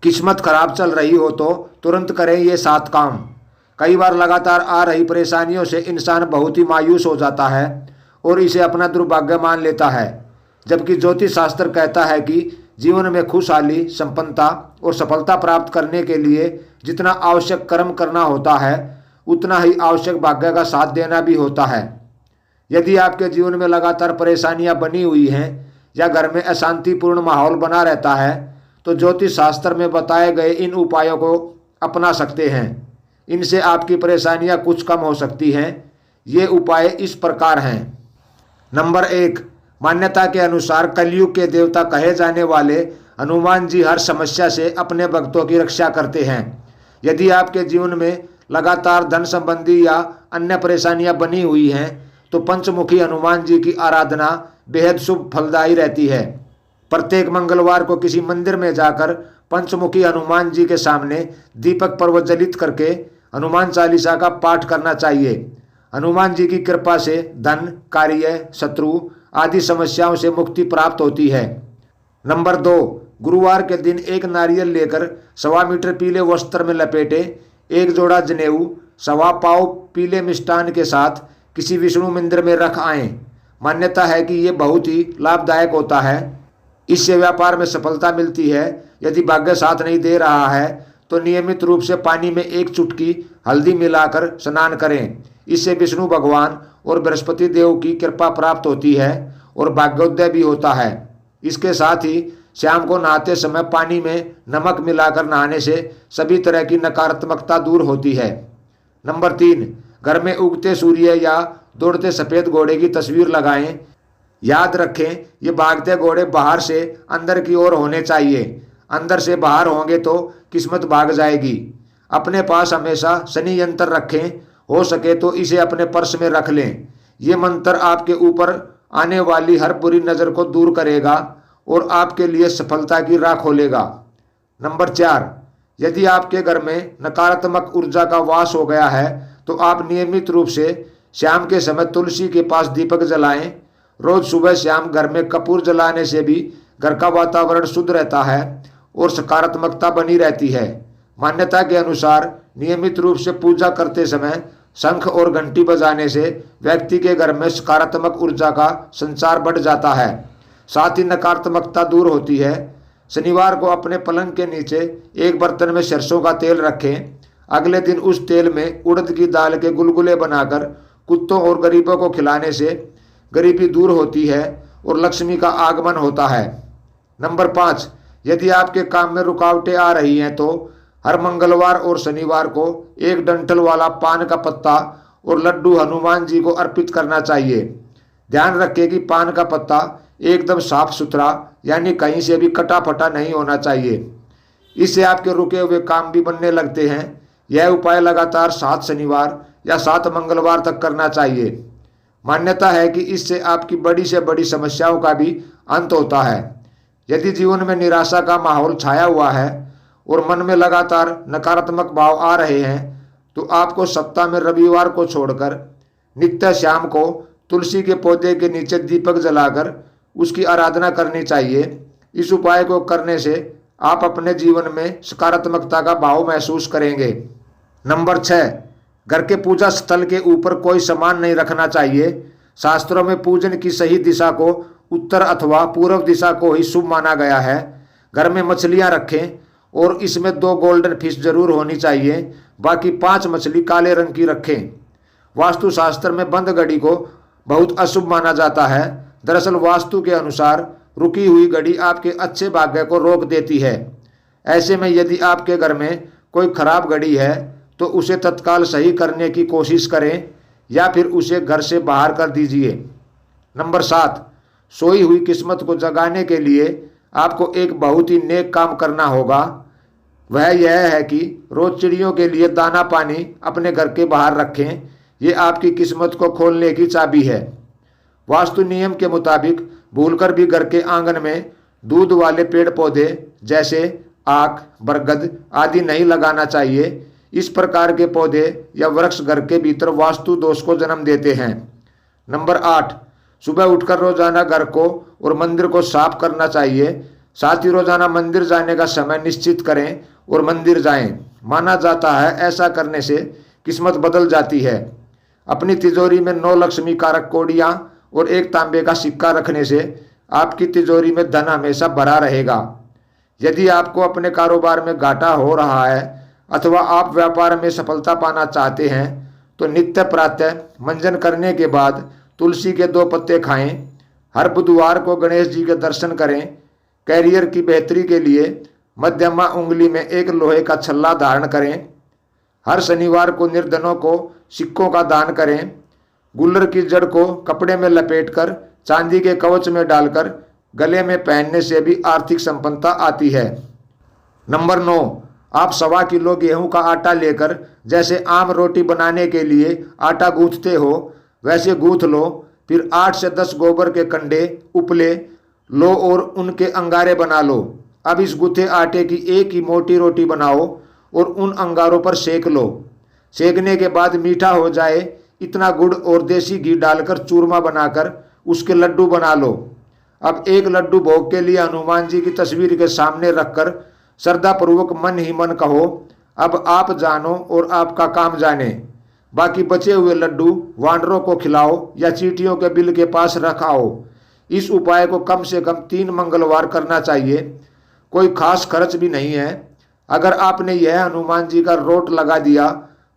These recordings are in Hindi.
किस्मत खराब चल रही हो तो तुरंत करें ये 7 काम। कई बार लगातार आ रही परेशानियों से इंसान बहुत ही मायूस हो जाता है और इसे अपना दुर्भाग्य मान लेता है, जबकि ज्योतिष शास्त्र कहता है कि जीवन में खुशहाली, संपन्नता और सफलता प्राप्त करने के लिए जितना आवश्यक कर्म करना होता है उतना ही आवश्यक भाग्य का साथ देना भी होता है। यदि आपके जीवन में लगातार परेशानियां बनी हुई हैं या घर में अशांतिपूर्ण माहौल बना रहता है तो ज्योतिष शास्त्र में बताए गए इन उपायों को अपना सकते हैं। इनसे आपकी परेशानियां कुछ कम हो सकती हैं। ये उपाय इस प्रकार हैं। नंबर 1, मान्यता के अनुसार कलयुग के देवता कहे जाने वाले हनुमान जी हर समस्या से अपने भक्तों की रक्षा करते हैं। यदि आपके जीवन में लगातार धन संबंधी या अन्य परेशानियां बनी हुई हैं तो पंचमुखी हनुमान जी की आराधना बेहद शुभ फलदायी रहती है। प्रत्येक मंगलवार को किसी मंदिर में जाकर पंचमुखी हनुमान जी के सामने दीपक प्रज्वलित करके हनुमान चालीसा का पाठ करना चाहिए। हनुमान जी की कृपा से धन, कार्य, शत्रु आदि समस्याओं से मुक्ति प्राप्त होती है। नंबर 2, गुरुवार के दिन एक नारियल लेकर 1.25 मीटर पीले वस्त्र में लपेटे, एक जोड़ा जनेऊ 1.25 पाव पीले मिष्टान के साथ किसी विष्णु मंदिर में रख आएं। मान्यता है कि ये बहुत ही लाभदायक होता है। इससे व्यापार में सफलता मिलती है। यदि भाग्य साथ नहीं दे रहा है तो नियमित रूप से पानी में 1 चुटकी हल्दी मिलाकर स्नान करें। इससे विष्णु भगवान और बृहस्पति देव की कृपा प्राप्त होती है और भाग्योदय भी होता है। इसके साथ ही शाम को नहाते समय पानी में नमक मिलाकर नहाने से सभी तरह की नकारात्मकता दूर होती है। नंबर 3, घर में उगते सूर्य या दौड़ते सफ़ेद घोड़े की तस्वीर लगाएं। याद रखें, ये भागते घोड़े बाहर से अंदर की ओर होने चाहिए। अंदर से बाहर होंगे तो किस्मत भाग जाएगी। अपने पास हमेशा शनि यंत्र रखें। हो सके तो इसे अपने पर्स में रख लें। ये मंत्र आपके ऊपर आने वाली हर बुरी नज़र को दूर करेगा और आपके लिए सफलता की राह खोलेगा। नंबर 4, यदि आपके घर में नकारात्मक ऊर्जा का वास हो गया है तो आप नियमित रूप से शाम के समय तुलसी के पास दीपक जलाएं। रोज सुबह शाम घर में कपूर जलाने से भी घर का वातावरण शुद्ध रहता है और सकारात्मकता बनी रहती है। मान्यता के अनुसार नियमित रूप से पूजा करते समय शंख और घंटी बजाने से व्यक्ति के घर में सकारात्मक ऊर्जा का संचार बढ़ जाता है, साथ ही नकारात्मकता दूर होती है। शनिवार को अपने पलंग के नीचे एक बर्तन में सरसों का तेल रखें। अगले दिन उस तेल में उड़द की दाल के गुलगुले बनाकर कुत्तों और गरीबों को खिलाने से गरीबी दूर होती है और लक्ष्मी का आगमन होता है। नंबर 5, यदि आपके काम में रुकावटें आ रही हैं तो हर मंगलवार और शनिवार को एक डंठल वाला पान का पत्ता और लड्डू हनुमान जी को अर्पित करना चाहिए। ध्यान रखें कि पान का पत्ता एकदम साफ सुथरा यानी कहीं से भी कटा फटा नहीं होना चाहिए। इससे आपके रुके हुए काम भी बनने लगते हैं। यह उपाय लगातार 7 शनिवार या 7 मंगलवार तक करना चाहिए। मान्यता है कि इससे आपकी बड़ी से बड़ी समस्याओं का भी अंत होता है। यदि जीवन में निराशा का माहौल छाया हुआ है और मन में लगातार नकारात्मक भाव आ रहे हैं तो आपको सप्ताह में रविवार को छोड़कर नित्य शाम को तुलसी के पौधे के नीचे दीपक जलाकर उसकी आराधना करनी चाहिए। इस उपाय को करने से आप अपने जीवन में सकारात्मकता का भाव महसूस करेंगे। नंबर 6, घर के पूजा स्थल के ऊपर कोई सामान नहीं रखना चाहिए। शास्त्रों में पूजन की सही दिशा को उत्तर अथवा पूर्व दिशा को ही शुभ माना गया है। घर में मछलियां रखें और इसमें 2 गोल्डन फिश जरूर होनी चाहिए। बाकी 5 मछली काले रंग की रखें। वास्तुशास्त्र में बंद घड़ी को बहुत अशुभ माना जाता है। दरअसल वास्तु के अनुसार रुकी हुई घड़ी आपके अच्छे भाग्य को रोक देती है। ऐसे में यदि आपके घर में कोई खराब घड़ी है तो उसे तत्काल सही करने की कोशिश करें या फिर उसे घर से बाहर कर दीजिए। नंबर 7, सोई हुई किस्मत को जगाने के लिए आपको एक बहुत ही नेक काम करना होगा। वह यह है कि रोज चिड़ियों के लिए दाना पानी अपने घर के बाहर रखें। ये आपकी किस्मत को खोलने की चाबी है। वास्तु नियम के मुताबिक भूलकर भी घर के आंगन में दूध वाले पेड़ पौधे जैसे आक, बरगद आदि नहीं लगाना चाहिए। इस प्रकार के पौधे या वृक्ष घर के भीतर वास्तु दोष को जन्म देते हैं। नंबर 8, सुबह उठकर रोजाना घर को और मंदिर को साफ करना चाहिए। साथ ही रोजाना मंदिर जाने का समय निश्चित करें और मंदिर जाएं। माना जाता है ऐसा करने से किस्मत बदल जाती है। अपनी तिजोरी में 9 लक्ष्मी कारक कौड़ियाँ और 1 तांबे का सिक्का रखने से आपकी तिजोरी में धन हमेशा भरा रहेगा। यदि आपको अपने कारोबार में घाटा हो रहा है अथवा आप व्यापार में सफलता पाना चाहते हैं तो नित्य प्रातः मंजन करने के बाद तुलसी के 2 पत्ते खाएं। हर बुधवार को गणेश जी के दर्शन करें। कैरियर की बेहतरी के लिए मध्यमा उंगली में 1 लोहे का छल्ला धारण करें। हर शनिवार को निर्धनों को सिक्कों का दान करें। गुल्लर की जड़ को कपड़े में लपेटकर चांदी के कवच में डालकर गले में पहनने से भी आर्थिक संपन्नता आती है। नंबर 9, आप 1.25 किलो गेहूं का आटा लेकर जैसे आम रोटी बनाने के लिए आटा गूंथते हो वैसे गूंथ लो। फिर 8 से 10 गोबर के कंडे उपले लो और उनके अंगारे बना लो। अब इस गूंथे आटे की एक ही मोटी रोटी बनाओ और उन अंगारों पर सेक लो। सेकने के बाद मीठा हो जाए इतना गुड़ और देसी घी डालकर चूरमा बनाकर उसके लड्डू बना लो। अब 1 लड्डू भोग के लिए हनुमान जी की तस्वीर के सामने रखकर श्रद्धापूर्वक मन ही मन कहो, अब आप जानो और आपका काम जाने। बाकी बचे हुए लड्डू वानरों को खिलाओ या चींटियों के बिल के पास रखाओ। इस उपाय को कम से कम 3 मंगलवार करना चाहिए। कोई खास खर्च भी नहीं है। अगर आपने यह हनुमान जी का रोट लगा दिया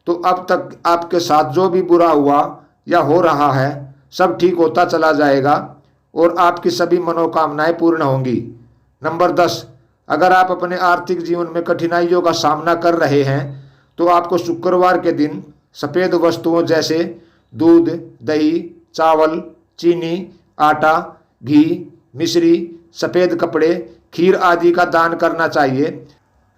तो अब तक आपके साथ जो भी बुरा हुआ या हो रहा है सब ठीक होता चला जाएगा और आपकी सभी मनोकामनाएं पूर्ण होंगी। नंबर 10, अगर आप अपने आर्थिक जीवन में कठिनाइयों का सामना कर रहे हैं तो आपको शुक्रवार के दिन सफ़ेद वस्तुओं जैसे दूध, दही, चावल, चीनी, आटा, घी, मिश्री, सफ़ेद कपड़े, खीर आदि का दान करना चाहिए।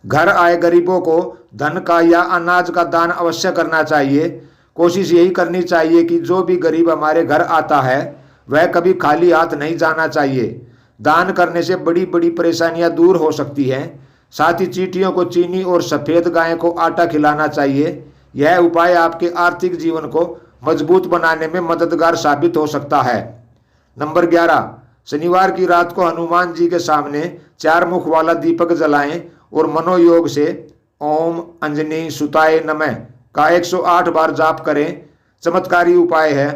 घर आए गरीबों को धन का या अनाज का दान अवश्य करना चाहिए। कोशिश यही करनी चाहिए कि जो भी गरीब हमारे घर आता है वह कभी खाली हाथ नहीं जाना चाहिए। दान करने से बड़ी बड़ी परेशानियां दूर हो सकती हैं। साथ ही चींटियों को चीनी और सफ़ेद गाय को आटा खिलाना चाहिए। यह उपाय आपके आर्थिक जीवन को मजबूत बनाने में मददगार साबित हो सकता है। नंबर 11, शनिवार की रात को हनुमान जी के सामने 4 मुख वाला दीपक जलाएं और मनोयोग से ओम अंजनी सुताय नमः का 108 बार जाप करें। चमत्कारी उपाय है।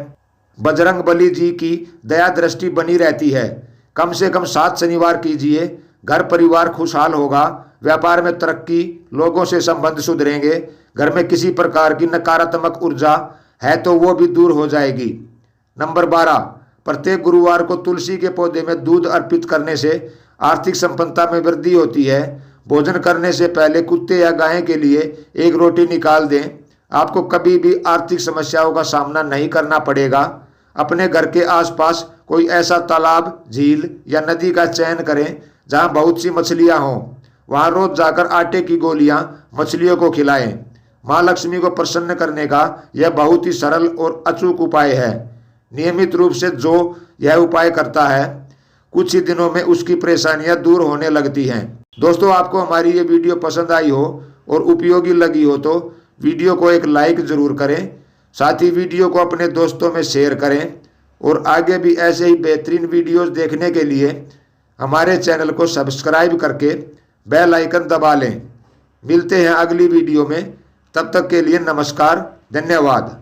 बजरंग बली जी की दया दृष्टि बनी रहती है। कम से कम 7 शनिवार कीजिए। घर परिवार खुशहाल होगा, व्यापार में तरक्की, लोगों से संबंध सुधरेंगे। घर में किसी प्रकार की नकारात्मक ऊर्जा है तो वो भी दूर हो जाएगी। नंबर 12, प्रत्येक गुरुवार को तुलसी के पौधे में दूध अर्पित करने से आर्थिक संपन्नता में वृद्धि होती है। भोजन करने से पहले कुत्ते या गाय के लिए 1 रोटी निकाल दें। आपको कभी भी आर्थिक समस्याओं का सामना नहीं करना पड़ेगा। अपने घर के आसपास कोई ऐसा तालाब, झील या नदी का चयन करें जहां बहुत सी मछलियां हों। वहां रोज जाकर आटे की गोलियां मछलियों को खिलाएं। माँ लक्ष्मी को प्रसन्न करने का यह बहुत ही सरल और अचूक उपाय है। नियमित रूप से जो यह उपाय करता है कुछ ही दिनों में उसकी परेशानियां दूर होने लगती हैं। दोस्तों, आपको हमारी ये वीडियो पसंद आई हो और उपयोगी लगी हो तो वीडियो को एक लाइक ज़रूर करें। साथ ही वीडियो को अपने दोस्तों में शेयर करें और आगे भी ऐसे ही बेहतरीन वीडियोस देखने के लिए हमारे चैनल को सब्सक्राइब करके बेल आइकन दबा लें। मिलते हैं अगली वीडियो में। तब तक के लिए नमस्कार, धन्यवाद।